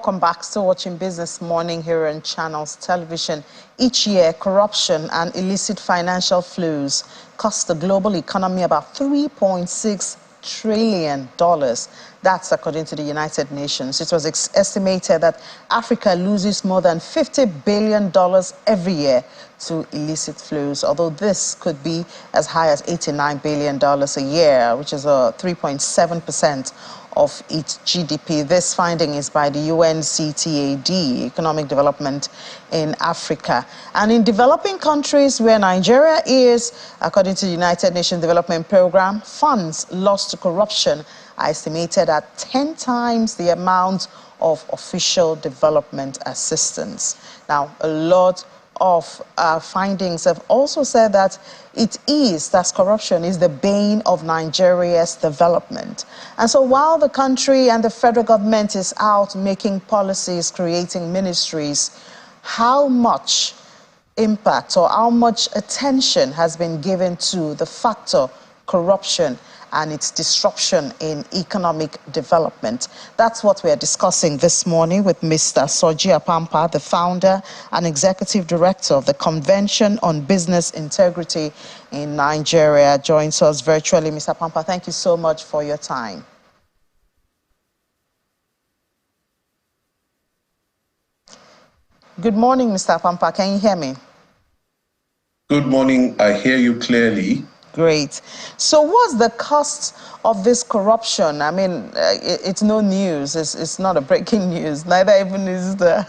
welcome back. Still watching Business Morning here on Channels Television. Each year, corruption and illicit financial flows cost the global economy about $3.6 trillion. That's according to the United Nations. It was estimated that Africa loses more than $50 billion every year to illicit flows, although this could be as high as $89 billion a year, which is a 3.7% of its GDP. This finding is by the UNCTAD, Economic Development in Africa. And in developing countries where Nigeria is, according to the United Nations Development Program, funds lost to corruption are estimated at 10 times the amount of official development assistance. Now, a lot of findings have also said that corruption is the bane of Nigeria's development. And so while the country and the federal government is out making policies, creating ministries, how much impact or how much attention has been given to the factor corruption and its disruption in economic development? That's what we are discussing this morning with Mr. Soji Apampa, the founder and executive director of the Convention on Business Integrity in Nigeria, joins us virtually. Mr. Apampa, thank you so much for your time. Good morning, Mr. Apampa. Can you hear me? Good morning. I hear you clearly. Great. So what's the cost of this corruption? I mean, it's no news. It's not a breaking news. Neither even is the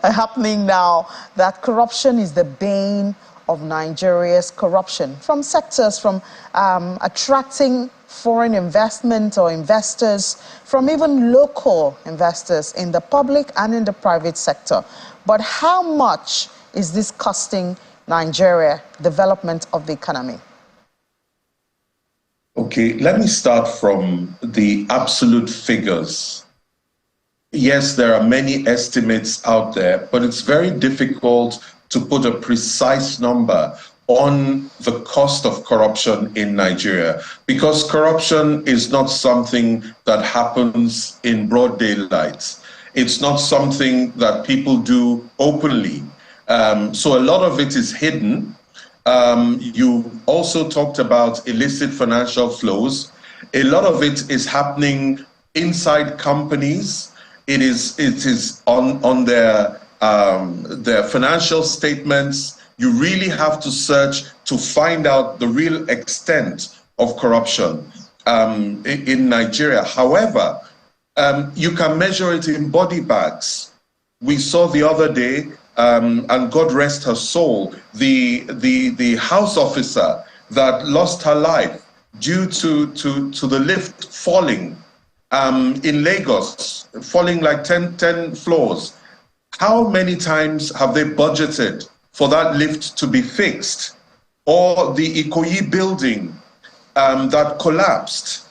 happening now that corruption is the bane of Nigeria's corruption from sectors, from attracting foreign investment or investors, from even local investors in the public and in the private sector. But how much is this costing Nigeria development of the economy? Okay, let me start from the absolute figures. Yes, there are many estimates out there, but it's very difficult to put a precise number on the cost of corruption in Nigeria, because corruption is not something that happens in broad daylight. It's not something that people do openly. So a lot of it is hidden. You also talked about illicit financial flows. A lot of it is happening inside companies. It is on their financial statements. You really have to search to find out the real extent of corruption in Nigeria. However, you can measure it in body bags. We saw the other day, and God rest her soul, the house officer that lost her life due to the lift falling in Lagos, falling like 10 floors. How many times have they budgeted for that lift to be fixed? Or the Ikoyi building that collapsed,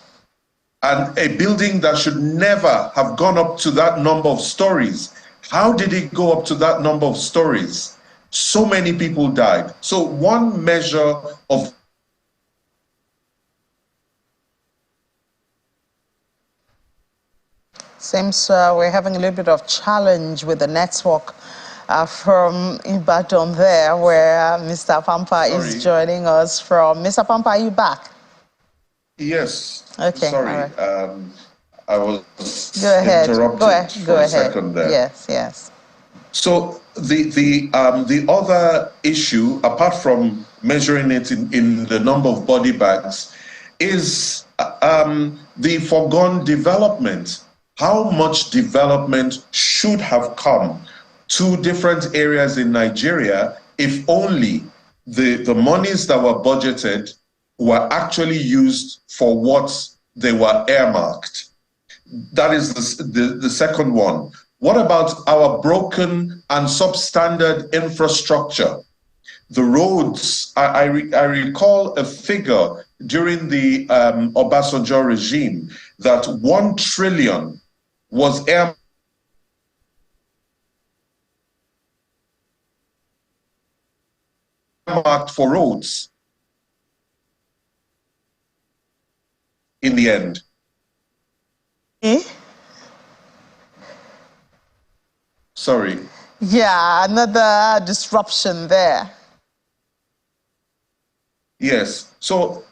and a building that should never have gone up to that number of stories. How did it go up to that number of stories? So many people died. So one measure of Seems we're having a little bit of challenge with the network from Ibadan there, where Mr. Apampa is joining us from. Mr. Apampa, are you back? Yes. Okay. Sorry. Right. I was Go ahead. interrupted for a second there. Yes. So the other issue, apart from measuring it in the number of body bags, is the foregone development. How much development should have come to different areas in Nigeria if only the monies that were budgeted were actually used for what they were earmarked? That is the second one. What about our broken and substandard infrastructure? The roads, I recall a figure during the Obasanjo regime that 1 trillion was earmarked for roads in the end. Sorry. Yeah, another disruption there. Yes. So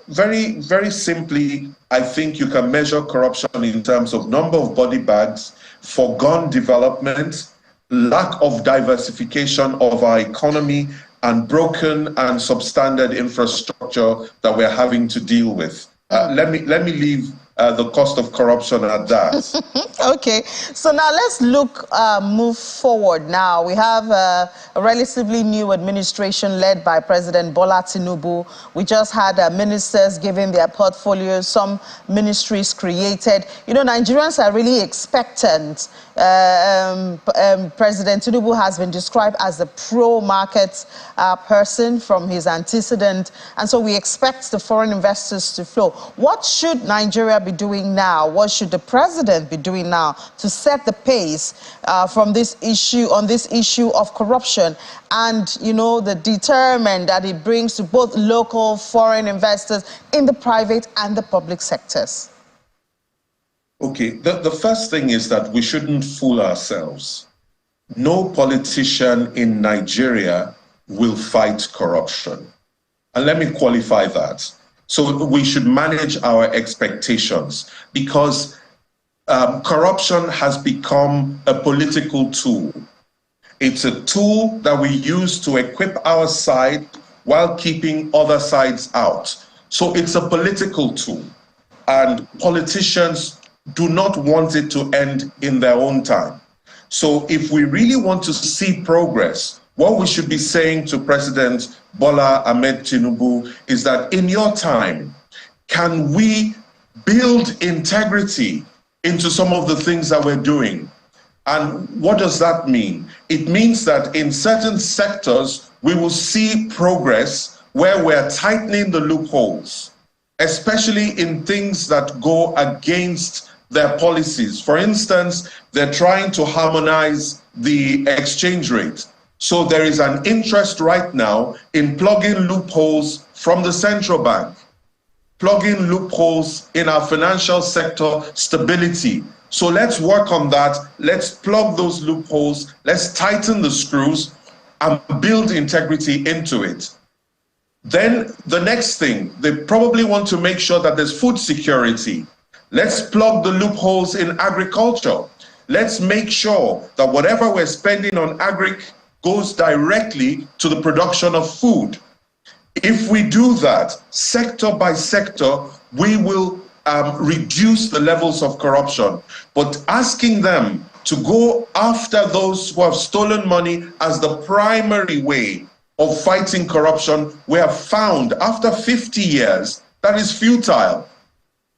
very, very simply, I think you can measure corruption in terms of number of body bags, foregone development, lack of diversification of our economy, and broken and substandard infrastructure that we're having to deal with. Let me leave the cost of corruption at that. Okay, so now let's move forward now. We have a relatively new administration led by President Bola Tinubu. We just had ministers giving their portfolios, some ministries created. You know, Nigerians are really expectant. President Tinubu has been described as a pro-market person from his antecedent, and so we expect the foreign investors to flow. What should Nigeria be doing now? What should the president be doing now to set the pace on this issue of corruption and, you know, the deterrent that it brings to both local foreign investors in the private and the public sectors? Okay, the first thing is that we shouldn't fool ourselves. No politician in Nigeria will fight corruption. And let me qualify that. So we should manage our expectations, because corruption has become a political tool. It's a tool that we use to equip our side while keeping other sides out. So it's a political tool, and politicians do not want it to end in their own time. So if we really want to see progress, what we should be saying to President Bola Ahmed Tinubu is that in your time, can we build integrity into some of the things that we're doing? And what does that mean? It means that in certain sectors, we will see progress where we're tightening the loopholes, especially in things that go against their policies. For instance, they're trying to harmonize the exchange rate. So there is an interest right now in plugging loopholes from the central bank, plugging loopholes in our financial sector stability. So let's work on that. Let's plug those loopholes. Let's tighten the screws and build integrity into it. Then the next thing, they probably want to make sure that there's food security. Let's plug the loopholes in agriculture. Let's make sure that whatever we're spending on agri goes directly to the production of food. If we do that, sector by sector, we will reduce the levels of corruption. But asking them to go after those who have stolen money as the primary way of fighting corruption, we have found after 50 years that is futile.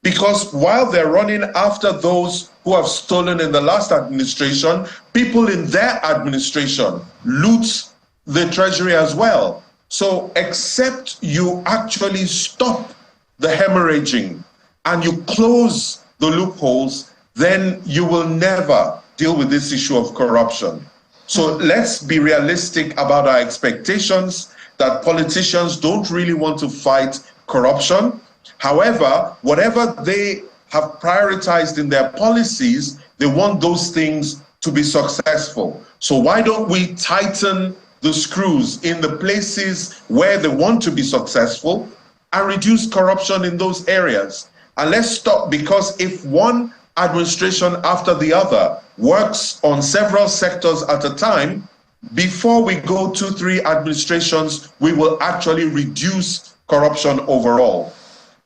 Because while they're running after those who have stolen in the last administration, people in their administration loot the treasury as well. So except you actually stop the hemorrhaging and you close the loopholes, then you will never deal with this issue of corruption. So let's be realistic about our expectations that politicians don't really want to fight corruption. However, whatever they have prioritized in their policies, they want those things to be successful. So why don't we tighten the screws in the places where they want to be successful and reduce corruption in those areas? And let's stop, because if one administration after the other works on several sectors at a time, before we go 2-3 administrations, we will actually reduce corruption overall.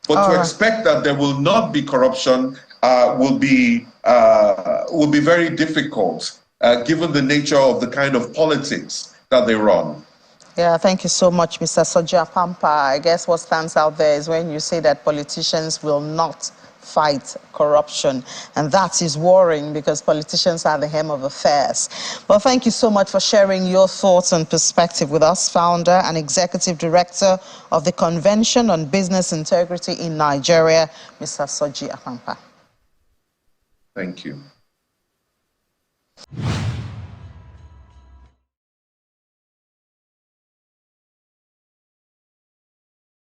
But to expect that there will not be corruption will be very difficult, given the nature of the kind of politics that they run. Yeah, thank you so much, Mr. Soji Apampa. I guess what stands out there is when you say that politicians will not fight corruption, and that is worrying because politicians are the hem of affairs. Well, thank you so much for sharing your thoughts and perspective with us, founder and executive director of the Convention on Business Integrity in Nigeria, Mr. Soji Apampa. Thank you.